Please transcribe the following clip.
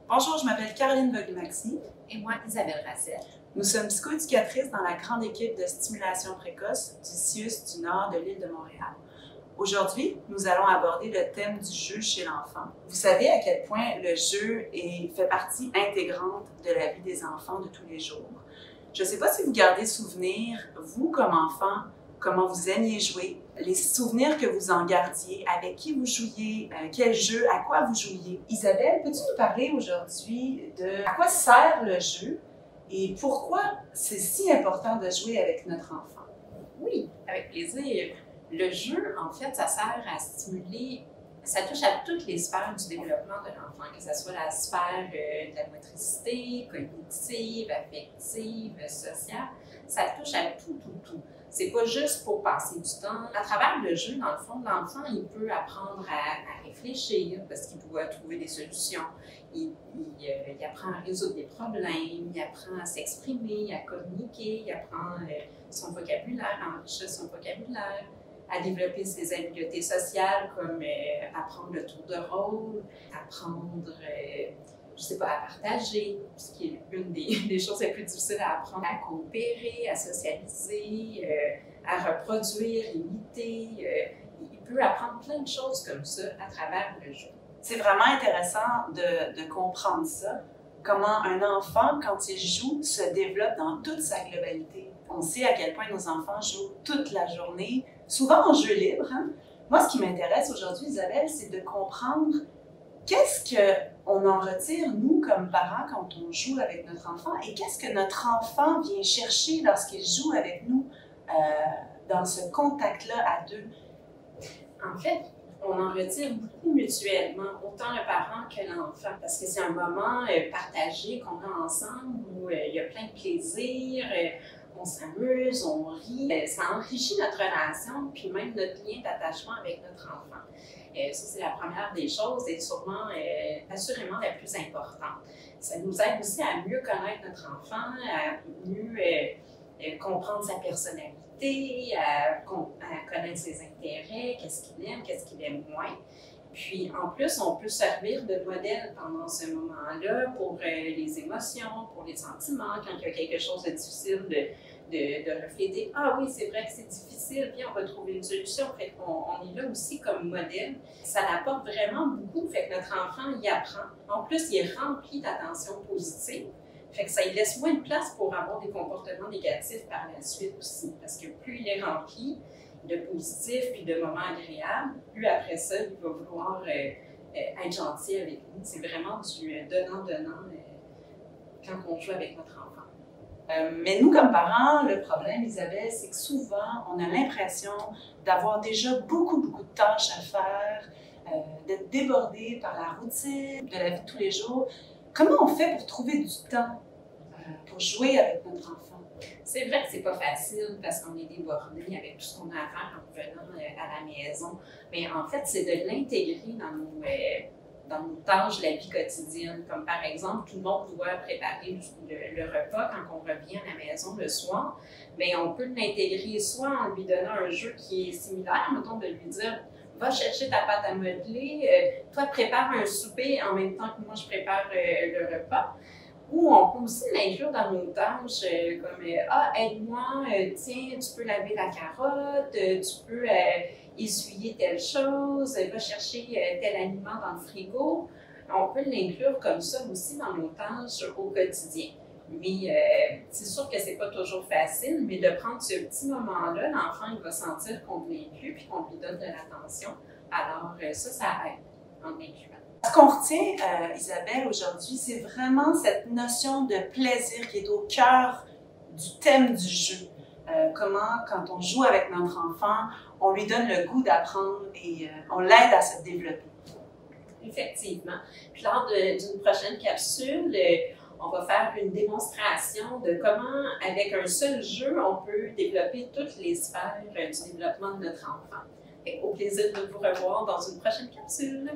Bonjour, je m'appelle Caroline Vogel-Maxi. Et moi, Isabelle Racette. Nous sommes psychoéducatrices dans la grande équipe de stimulation précoce du CIUS du Nord de l'île de Montréal. Aujourd'hui, nous allons aborder le thème du jeu chez l'enfant. Vous savez à quel point le jeu fait partie intégrante de la vie des enfants de tous les jours. Je ne sais pas si vous gardez souvenir, vous comme enfant, comment vous aimiez jouer, les souvenirs que vous en gardiez, avec qui vous jouiez, quel jeu, à quoi vous jouiez. Isabelle, peux-tu nous parler aujourd'hui de à quoi sert le jeu et pourquoi c'est si important de jouer avec notre enfant? Oui, avec plaisir. Le jeu, en fait, ça sert à stimuler, ça touche à toutes les sphères du développement de l'enfant, que ce soit la sphère de la motricité, cognitive, affective, sociale. Ça touche à tout. C'est pas juste pour passer du temps. À travers le jeu, dans le fond, l'enfant, il peut apprendre à réfléchir parce qu'il doit trouver des solutions. Il apprend à résoudre des problèmes, il apprend à s'exprimer, à communiquer, il apprend son vocabulaire, à enrichir son vocabulaire, à développer ses habiletés sociales comme apprendre le tour de rôle, apprendre, je sais pas, à partager, ce qui est une des choses les plus difficiles à apprendre, à coopérer, à socialiser, à reproduire, imiter. Il peut apprendre plein de choses comme ça à travers le jeu. C'est vraiment intéressant de comprendre ça, comment un enfant, quand il joue, se développe dans toute sa globalité. On sait à quel point nos enfants jouent toute la journée, souvent en jeu libre. Hein? Moi, ce qui m'intéresse aujourd'hui, Isabelle, c'est de comprendre qu'est-ce qu'on en retire, nous, comme parents, quand on joue avec notre enfant, et qu'est-ce que notre enfant vient chercher lorsqu'il joue avec nous dans ce contact-là à deux. En fait, on en retire beaucoup mutuellement, autant le parent que l'enfant, parce que c'est un moment partagé qu'on a ensemble où il y a plein de plaisir, on s'amuse, on rit. Ça enrichit notre relation, puis même notre lien d'attachement avec notre enfant. Ça, c'est la première des choses et sûrement, assurément, la plus importante. Ça nous aide aussi à mieux connaître notre enfant, à mieux comprendre sa personnalité, à connaître ses intérêts, qu'est-ce qu'il aime moins. Puis, en plus, on peut servir de modèle pendant ce moment-là pour les émotions, pour les sentiments, quand il y a quelque chose de difficile de refléter. Ah oui, c'est vrai que c'est difficile, puis on va trouver une solution. Fait qu'on est là aussi comme modèle. Ça l'apporte vraiment beaucoup, fait que notre enfant y apprend. En plus, il est rempli d'attention positive. Fait que ça lui laisse moins de place pour avoir des comportements négatifs par la suite aussi. Parce que plus il est rempli de positif puis de moments agréables, plus après ça, il va vouloir être gentil avec nous. C'est vraiment du donnant-donnant quand on joue avec notre enfant. Mais nous, comme parents, le problème, Isabelle, c'est que souvent, on a l'impression d'avoir déjà beaucoup de tâches à faire, d'être débordé par la routine de la vie de tous les jours. Comment on fait pour trouver du temps pour jouer avec notre enfant? C'est vrai que c'est pas facile parce qu'on est débordé avec tout ce qu'on a à faire en revenant à la maison. Mais en fait, c'est de l'intégrer dans nos tâches de la vie quotidienne. Comme par exemple, tout le monde doit préparer le repas quand on revient à la maison le soir. Mais on peut l'intégrer soit en lui donnant un jeu qui est similaire, mettons de lui dire va chercher ta pâte à modeler, toi prépare un souper en même temps que moi je prépare le repas. Ou on peut aussi l'inclure dans nos tâches comme aide-moi, tiens, tu peux laver la carotte, tu peux essuyer telle chose, va chercher tel aliment dans le frigo. On peut l'inclure comme ça aussi dans nos tâches au quotidien. Mais c'est sûr que c'est pas toujours facile, mais de prendre ce petit moment-là, l'enfant il va sentir qu'on l'inclut puis qu'on lui donne de l'attention. Alors ça aide en l'incluant. Ce qu'on retient, Isabelle, aujourd'hui, c'est vraiment cette notion de plaisir qui est au cœur du thème du jeu. Comment, quand on joue avec notre enfant, on lui donne le goût d'apprendre et on l'aide à se développer. Effectivement. Puis lors d'une prochaine capsule, on va faire une démonstration de comment, avec un seul jeu, on peut développer toutes les sphères du développement de notre enfant. Au plaisir de vous revoir dans une prochaine capsule.